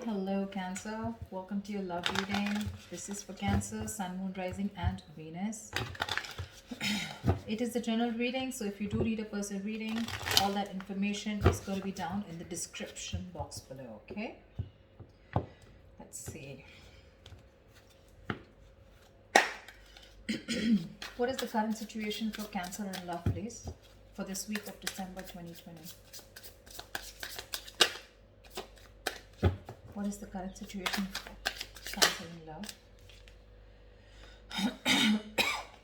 Hello, Cancer. Welcome to your love reading. This is for Cancer, Sun, Moon, Rising, and Venus. It is a general reading, so if you do read a person reading, all that information is going to be down in the description box below, okay? Let's see. What is the current situation for Cancer and love, please, for this week of December 2020? What is the current situation for Cancer in love?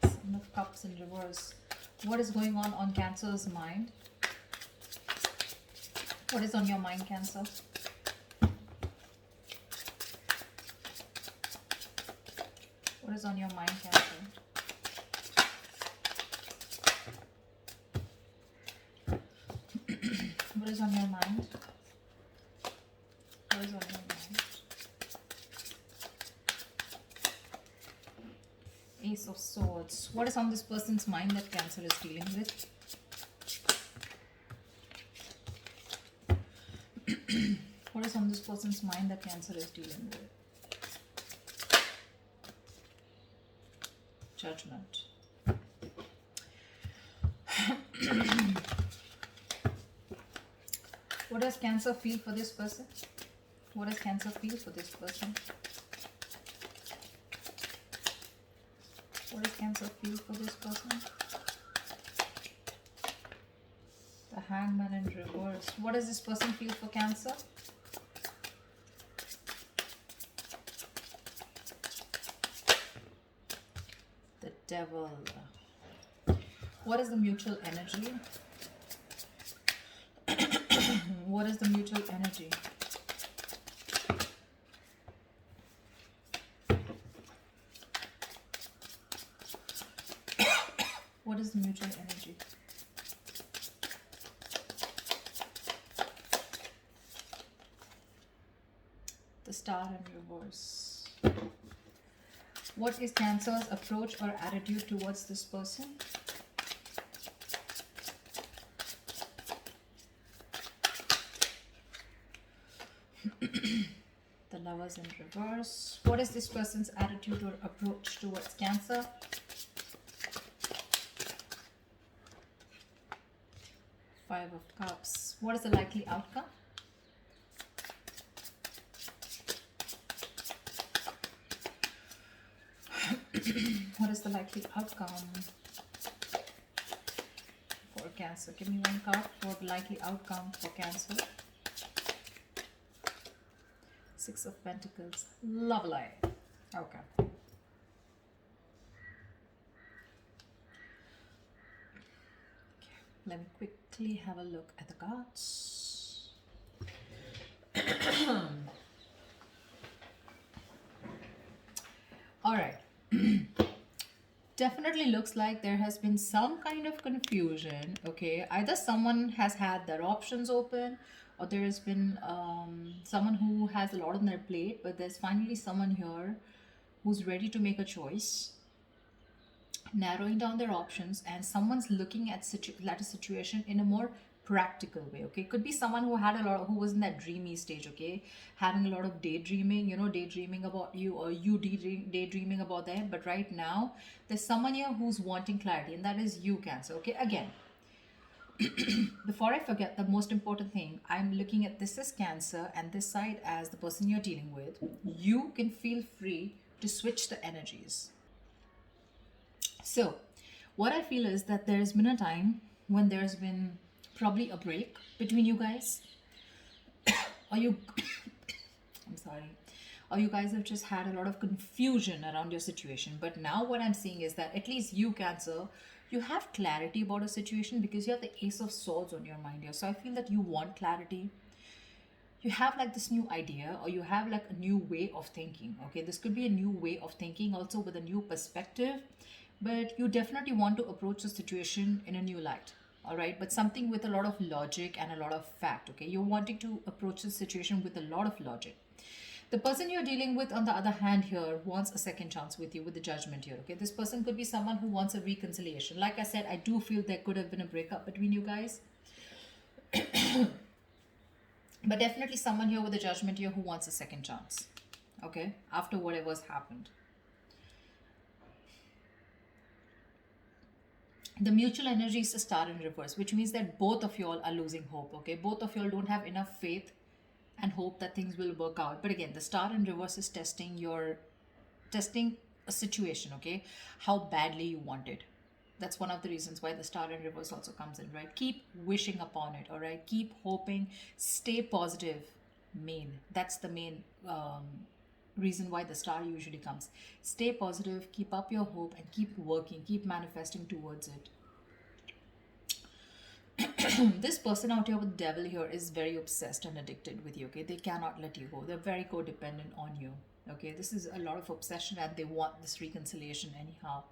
Seven of Cups in reverse. What is going on Cancer's mind? What is on your mind, Cancer? What is on your mind, Cancer? What is on your mind? What is on your mind? Ace of Swords. What is on this person's mind that Cancer is dealing with? What is on this person's mind that Cancer is dealing with? Judgment. What does Cancer feel for this person? What does Cancer feel for this person? What does Cancer feel for this person? The Hangman in reverse. What does this person feel for Cancer? The Devil. What is the mutual energy? What is the mutual energy? What is the mutual energy? The Star in reverse. What is Cancer's approach or attitude towards this person? The Lovers in reverse. What is this person's attitude or approach towards Cancer? Five of Cups. What is the likely outcome? What is the likely outcome for Cancer? Give me one card for the likely outcome for Cancer. Six of Pentacles. Lovely. Okay. Let me quickly have a look at the cards. All right. Definitely looks like there has been some kind of confusion. Okay, either someone has had their options open, or there has been someone who has a lot on their plate, but there's finally someone here who's ready to make a choice, narrowing down their options, and someone's looking at a situation in a more practical way. Okay, could be someone who had a lot who was in that dreamy stage. Okay, having a lot of daydreaming, daydreaming about you, or you daydreaming about them. But right now there's someone here who's wanting clarity, and that is you, Cancer. Okay, again, before I forget, the most important thing, I'm looking at this as Cancer and this side as the person you're dealing with. You can feel free to switch the energies. So, what I feel is that there's been a time when there's been probably a break between you guys, or you, I'm sorry, or you guys have just had a lot of confusion around your situation. But now, what I'm seeing is that at least you, Cancer, you have clarity about a situation because you have the Ace of Swords on your mind here. So, I feel that you want clarity. You have like this new idea, or you have like a new way of thinking. Okay, this could be a new way of thinking, also with a new perspective, but you definitely want to approach the situation in a new light. All right, but something with a lot of logic and a lot of fact. Okay, you're wanting to approach the situation with a lot of logic. The person you're dealing with, on the other hand, here wants a second chance with you with the Judgment here. Okay, this person could be someone who wants a reconciliation. Like I said, I do feel there could have been a breakup between you guys. But definitely someone here with a judgment here who wants a second chance, okay, after whatever's happened. The mutual energy is a star in reverse, which means that both of y'all are losing hope, okay? Both of y'all don't have enough faith and hope that things will work out. But again, the star in reverse is testing a situation, okay? How badly you want it. That's one of the reasons why the star in reverse also comes in, right? Keep wishing upon it, all right? Keep hoping, stay positive. That's the main reason why the star usually comes. Stay positive, keep up your hope, and keep working, keep manifesting towards it. This person out here with the devil here is very obsessed and addicted with you, okay? They cannot let you go. They're very codependent on you, okay? This is a lot of obsession and they want this reconciliation anyhow.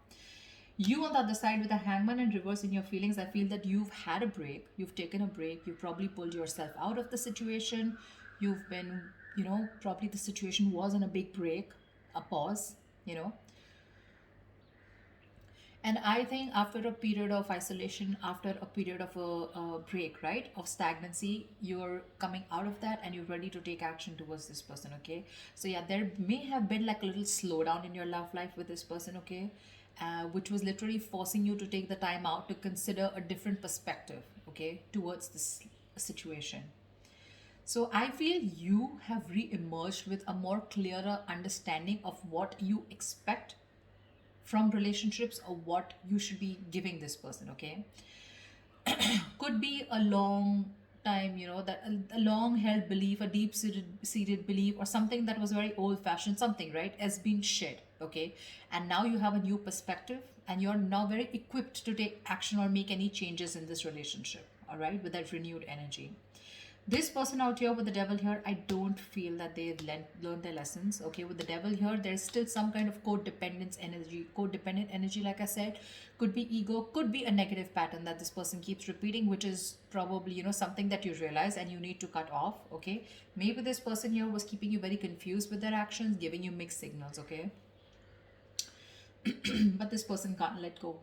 You on the other side with a hangman and reverse in your feelings, I feel that you've had a break, you've taken a break, you probably pulled yourself out of the situation. You've been, probably the situation was on a big break, a pause, you know. And I think after a period of isolation, after a period of a break, right, of stagnancy, you're coming out of that and you're ready to take action towards this person, okay? So, yeah, there may have been like a little slowdown in your love life with this person, okay? Which was literally forcing you to take the time out to consider a different perspective, okay, towards this situation. So I feel you have re-emerged with a more clearer understanding of what you expect from relationships or what you should be giving this person, okay? Could be a long time, that a long held belief, a deep seated belief, or something that was very old fashioned, something, right, has been shed, okay? And now you have a new perspective and you're now very equipped to take action or make any changes in this relationship, all right, with that renewed energy. This person out here with the devil here, I don't feel that they've learned their lessons, okay? With the devil here, there's still some kind of codependent energy, like I said. Could be ego, could be a negative pattern that this person keeps repeating, which is probably, something that you realize and you need to cut off, okay? Maybe this person here was keeping you very confused with their actions, giving you mixed signals, okay? But this person can't let go.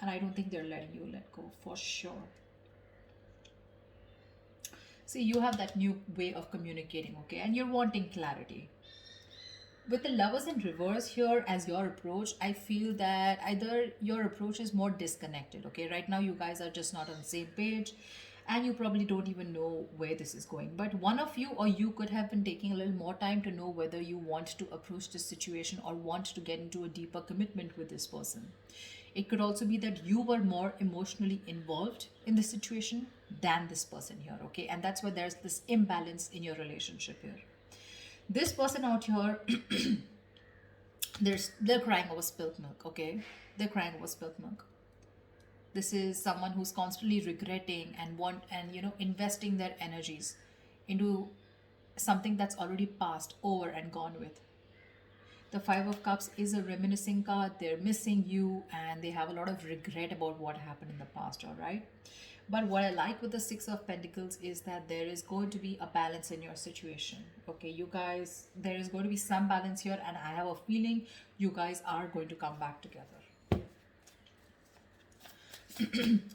And I don't think they're letting you let go for sure. See, you have that new way of communicating, okay? And you're wanting clarity. With the lovers in reverse here as your approach, I feel that either your approach is more disconnected, okay? Right now, you guys are just not on the same page and you probably don't even know where this is going. But one of you or you could have been taking a little more time to know whether you want to approach this situation or want to get into a deeper commitment with this person. It could also be that you were more emotionally involved in the situation than this person here, okay? And that's why there's this imbalance in your relationship here. This person out here, they're crying over spilt milk, okay? They're crying over spilt milk. This is someone who's constantly regretting and investing their energies into something that's already passed over and gone with. The Five of Cups is a reminiscing card. They're missing you and they have a lot of regret about what happened in the past, all right? But what I like with the Six of Pentacles is that there is going to be a balance in your situation. Okay, you guys, there is going to be some balance here, and I have a feeling you guys are going to come back together.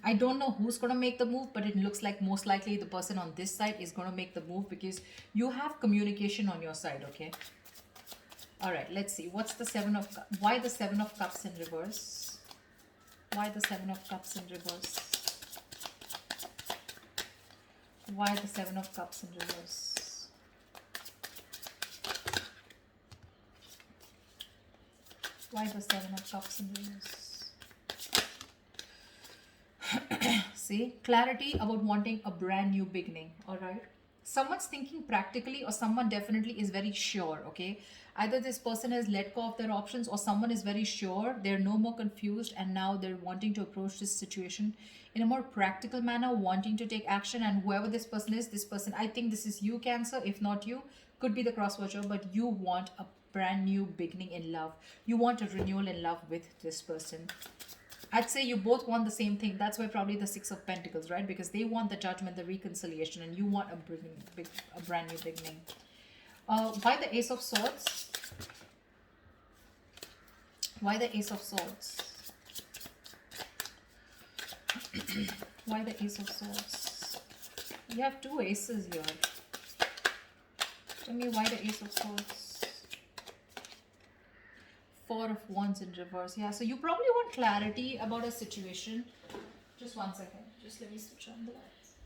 I don't know who's going to make the move, but it looks like most likely the person on this side is going to make the move because you have communication on your side, okay? All right, let's see. What's the why the Seven of Cups in reverse? Why the Seven of Cups in reverse? Why the Seven of Cups in reverse? Why the Seven of Cups in reverse? See, clarity about wanting a brand new beginning, all right? Someone's thinking practically or someone definitely is very sure, okay? Either this person has let go of their options or someone is very sure, they're no more confused and now they're wanting to approach this situation in a more practical manner, wanting to take action. And whoever this person is, I think this is you, Cancer. If not you, could be the cross watcher, but you want a brand new beginning in love. You want a renewal in love with this person. I'd say you both want the same thing. That's why probably the Six of Pentacles, right? Because they want the judgment, the reconciliation, and you want a brand new beginning. Why the Ace of Swords? Why the Ace of Swords? Why the Ace of Swords? You have two aces here. Tell me why the Ace of Swords. Four of Wands in reverse. Yeah, so you probably want clarity about a situation. Just one second. Just let me switch on the lights.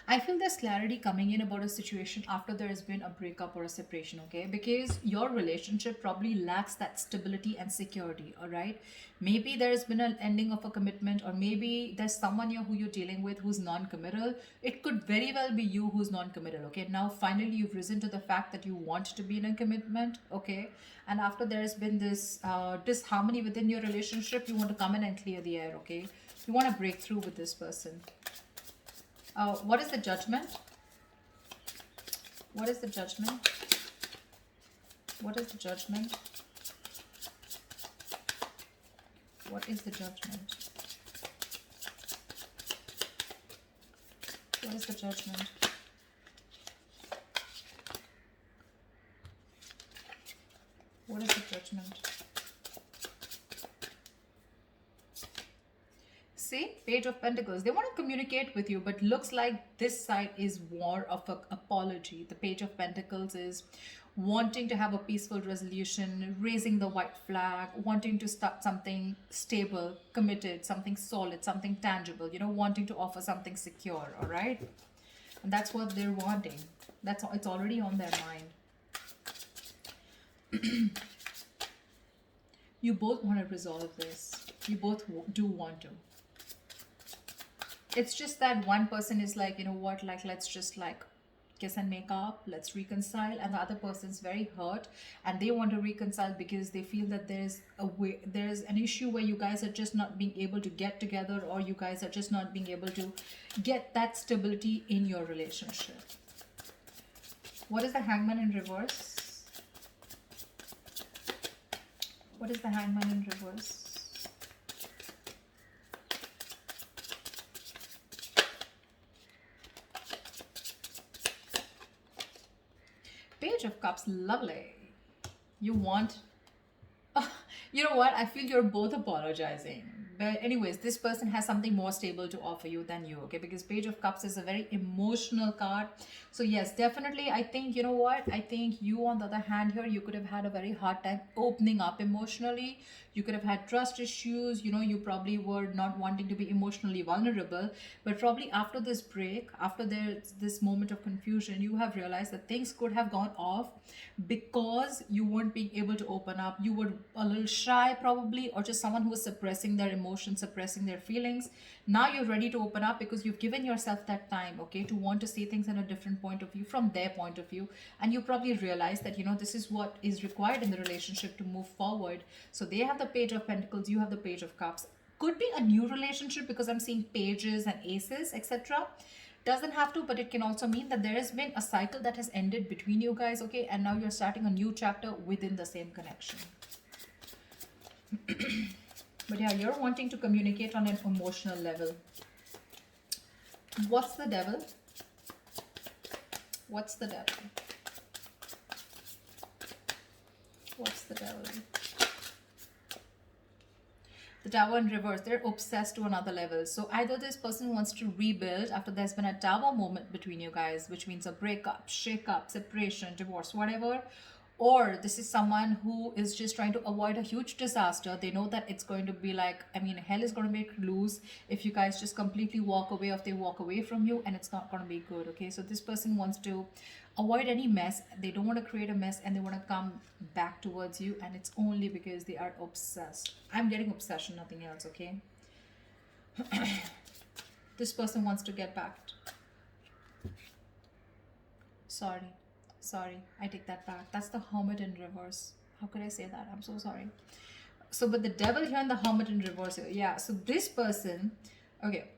I feel there's clarity coming in about a situation after there has been a breakup or a separation, okay? Because your relationship probably lacks that stability and security, all right? Maybe there's been an ending of a commitment, or maybe there's someone here who you're dealing with who's non committal. It could very well be you who's non committal, okay? Now, finally, you've risen to the fact that you want to be in a commitment, okay? And after there's been this disharmony within your relationship, you want to come in and clear the air, okay? You want to break through with this person. What is the judgment? What is the judgment? What is the judgment? What is the judgment? What is the judgment? What is the judgment? See, Page of Pentacles. They want to communicate with you, but looks like this side is more of an apology. The Page of Pentacles is wanting to have a peaceful resolution, raising the white flag, wanting to start something stable, committed, something solid, something tangible, you know, wanting to offer something secure, all right? And that's what they're wanting. It's already on their mind. You both want to resolve this. You both do want to. It's just that one person is like, you know what, like, let's just like kiss and make up, let's reconcile, and the other person's very hurt and they want to reconcile because they feel that there's an issue where you guys are just not being able to get together, or you guys are just not being able to get that stability in your relationship. What is the Hangman in reverse? What is the Hangman in reverse? Page of Cups, lovely. You want... you know what? I feel you're both apologizing. But anyways, this person has something more stable to offer you than you, okay? Because Page of Cups is a very emotional card. So yes, definitely, I think, you know what? I think you, on the other hand here, you could have had a very hard time opening up emotionally. You could have had trust issues. You know, you probably were not wanting to be emotionally vulnerable. But probably after this break, after there's this moment of confusion, you have realized that things could have gone off because you weren't being able to open up. You were a little shy probably, or just someone who was suppressing their emotions, suppressing their feelings. Now you're ready to open up because you've given yourself that time, okay, to want to see things in a different point of view, from their point of view. And you probably realize that, you know, this is what is required in the relationship to move forward. So they have the Page of Pentacles, you have the Page of Cups. Could be a new relationship because I'm seeing pages and aces, etc. Doesn't have to, but it can also mean that there has been a cycle that has ended between you guys, okay, and now you're starting a new chapter within the same connection. But yeah, you're wanting to communicate on an emotional level. What's the Devil? What's the Devil? What's the Devil? The Tower in reverse. They're obsessed to another level. So either this person wants to rebuild after there's been a Tower moment between you guys, which means a breakup, shake-up, separation, divorce, whatever. Or this is someone who is just trying to avoid a huge disaster. They know that it's going to be like, I mean, hell is going to break loose if you guys just completely walk away, or if they walk away from you, and it's not going to be good, okay? So this person wants to avoid any mess. They don't want to create a mess, and they want to come back towards you, and it's only because they are obsessed. I'm getting obsession, nothing else, okay? This person wants to get back. Sorry, I take that back. That's the Hermit in reverse. How could I say that? I'm so sorry. So, but the Devil here and the Hermit in reverse here. Yeah, so this person, okay.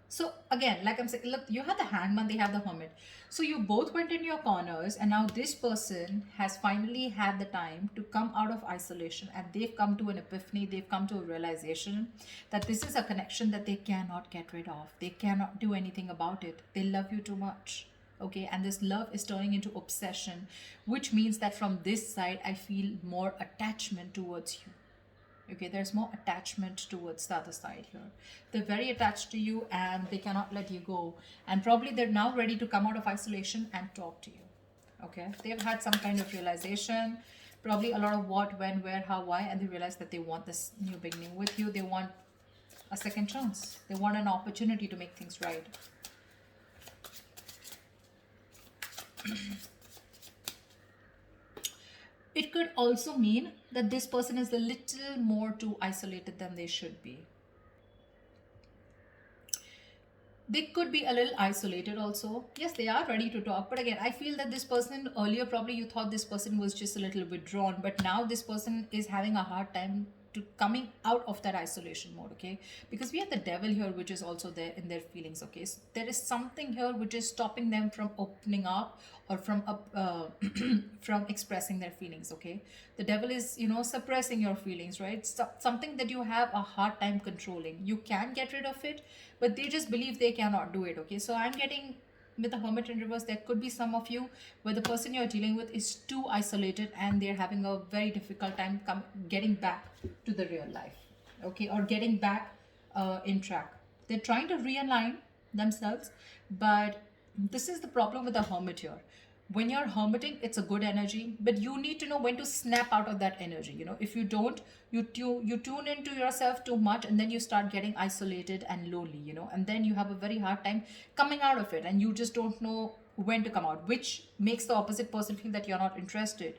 So again, like I'm saying, look, you have the Hangman, they have the Hermit. So you both went in your corners, and now this person has finally had the time to come out of isolation, and they've come to an epiphany, they've come to a realization that this is a connection that they cannot get rid of. They cannot do anything about it. They love you too much. Okay, and this love is turning into obsession, which means that from this side I feel more attachment towards you. Okay, there's more attachment towards the other side here. They're very attached to you and they cannot let you go, and probably they're now ready to come out of isolation and talk to you. Okay, they've had some kind of realization, probably a lot of what, when, where, how, why, and they realize that they want this new beginning with you. They want a second chance, they want an opportunity to make things right. It could also mean that this person is a little more too isolated than they should be. They could be a little isolated also. Yes, they are ready to talk. But again, I feel that this person, earlier probably you thought this person was just a little withdrawn, but now this person is having a hard time to coming out of that isolation mode. Okay, because we have the devil here, which is also there in their feelings. Okay, so there is something here which is stopping them from opening up, or from up from expressing their feelings. Okay, the devil is, suppressing your feelings, right? Something that you have a hard time controlling. You can get rid of it, but they just believe they cannot do it. Okay, so I'm getting, with the hermit in reverse, there could be some of you where the person you're dealing with is too isolated and they're having a very difficult time getting back to the real life. Okay, or getting back in track. They're trying to realign themselves, but this is the problem with the hermit here. When you're hermiting, it's a good energy, but you need to know when to snap out of that energy. If you don't, you tune into yourself too much, and then you start getting isolated and lonely. And then you have a very hard time coming out of it, and you just don't know when to come out, which makes the opposite person feel that you're not interested.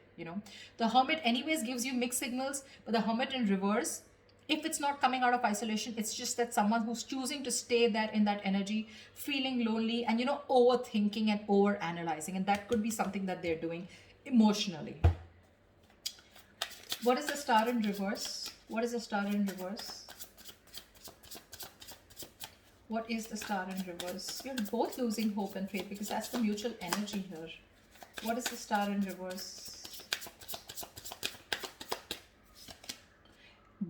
The hermit anyways gives you mixed signals, but the hermit in reverse, if it's not coming out of isolation, it's just that someone who's choosing to stay there in that energy, feeling lonely, and overthinking and over analyzing, and that could be something that they're doing emotionally. What is the star in reverse? What is the star in reverse? What is the star in reverse? You're both losing hope and faith, because that's the mutual energy here. What is the star in reverse?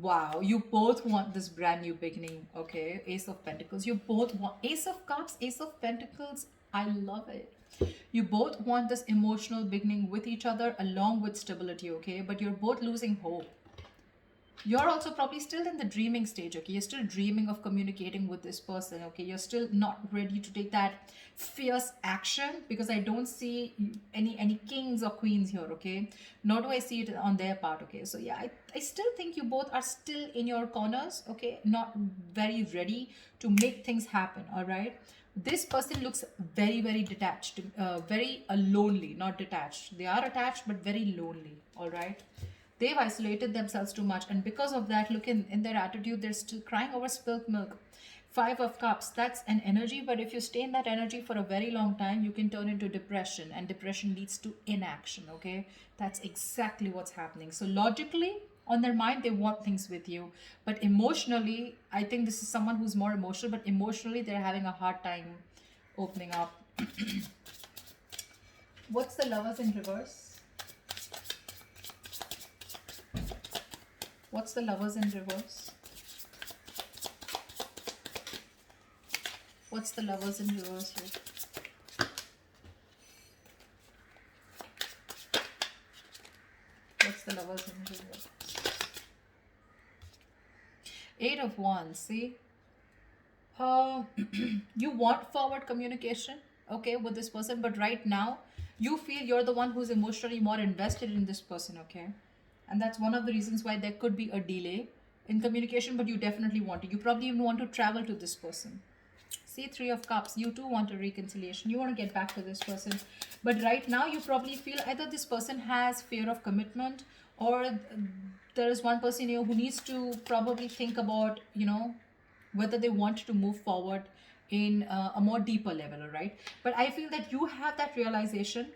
Wow, you both want this brand new beginning. Okay, Ace of Pentacles. You both want Ace of Cups, Ace of Pentacles. I love it. You both want this emotional beginning with each other along with stability. Okay, but you're both losing hope. You're also probably still in the dreaming stage. Okay, you're still dreaming of communicating with this person. Okay, you're still not ready to take that fierce action, because I don't see any kings or queens here. Okay, nor do I see it on their part. Okay, so yeah, I still think you both are still in your corners. Okay, not very ready to make things happen. All right, this person looks very, very detached, very lonely, not detached. They are attached but very lonely. All right, they've isolated themselves too much, and because of that, look in their attitude, they're still crying over spilled milk. Five of Cups, that's an energy, but if you stay in that energy for a very long time, you can turn into depression, and depression leads to inaction. Okay, that's exactly what's happening. So logically, on their mind, they want things with you, but emotionally, I think this is someone who's more emotional, but emotionally they're having a hard time opening up. What's the Lovers in reverse? What's the Lovers in reverse? What's the Lovers in reverse here? What's the Lovers in reverse? Eight of Wands, see? You want forward communication, okay, with this person, but right now you feel you're the one who's emotionally more invested in this person. Okay, and that's one of the reasons why there could be a delay in communication, but you definitely want to. You probably even want to travel to this person. See, Three of Cups, you too want a reconciliation. You want to get back to this person, but right now you probably feel either this person has fear of commitment, or there is one person who needs to probably think about whether they want to move forward in a more deeper level. All right, but I feel that you have that realization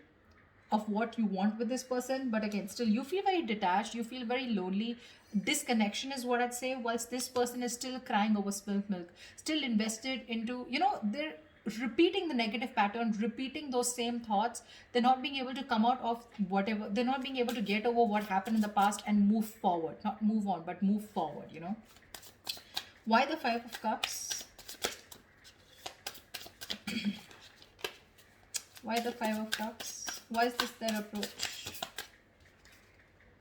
of what you want with this person, but again, still you feel very detached, you feel very lonely. Disconnection is what I'd say, whilst this person is still crying over spilled milk, still invested into, they're repeating the negative pattern, repeating those same thoughts. They're not being able to come out of whatever, they're not being able to get over what happened in the past and move forward, not move on, but move forward. Why the Five of Cups? Why the Five of Cups? Why is this their approach?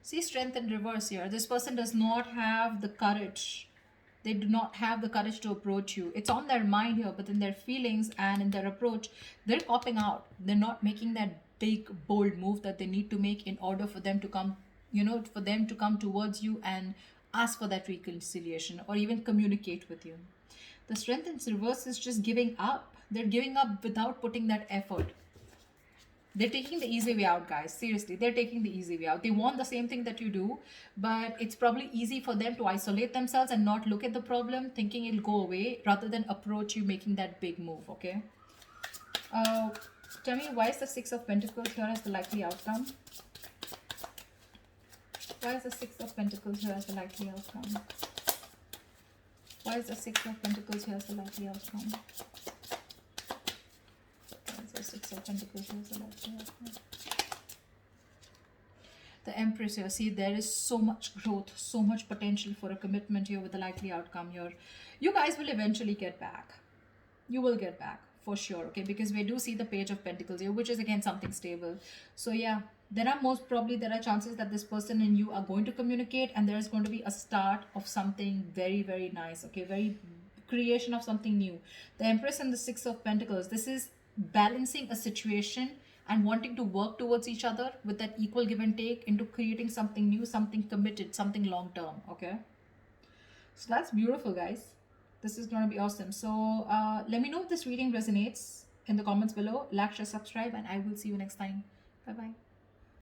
See, strength in reverse here. This person does not have the courage. They do not have the courage to approach you. It's on their mind here, but in their feelings and in their approach, they're copping out. They're not making that big, bold move that they need to make in order for them to come, for them to come towards you and ask for that reconciliation or even communicate with you. The strength in reverse is just giving up. They're giving up without putting that effort. They're taking the easy way out, guys. Seriously, they're taking the easy way out. They want the same thing that you do, but it's probably easy for them to isolate themselves and not look at the problem, thinking it'll go away, rather than approach you making that big move, okay? Tell me, why is the Six of Pentacles here as the likely outcome? Why is the Six of Pentacles here as the likely outcome? Why is the Six of Pentacles here as the likely outcome? Six of Pentacles here is the likely outcome. The Empress here. See, there is so much growth, so much potential for a commitment here with the likely outcome here. You guys will eventually get back. You will get back for sure, okay? Because we do see the Page of Pentacles here, which is again something stable. So yeah, there are chances that this person and you are going to communicate, and there is going to be a start of something very, very nice, okay? Very creation of something new. The Empress and the Six of Pentacles. This is balancing a situation and wanting to work towards each other with that equal give and take into creating something new, something committed, something long term, okay? So that's beautiful, guys. This is going to be awesome. So let me know if this reading resonates in the comments below. Like, share, subscribe, and I will see you next time. Bye bye.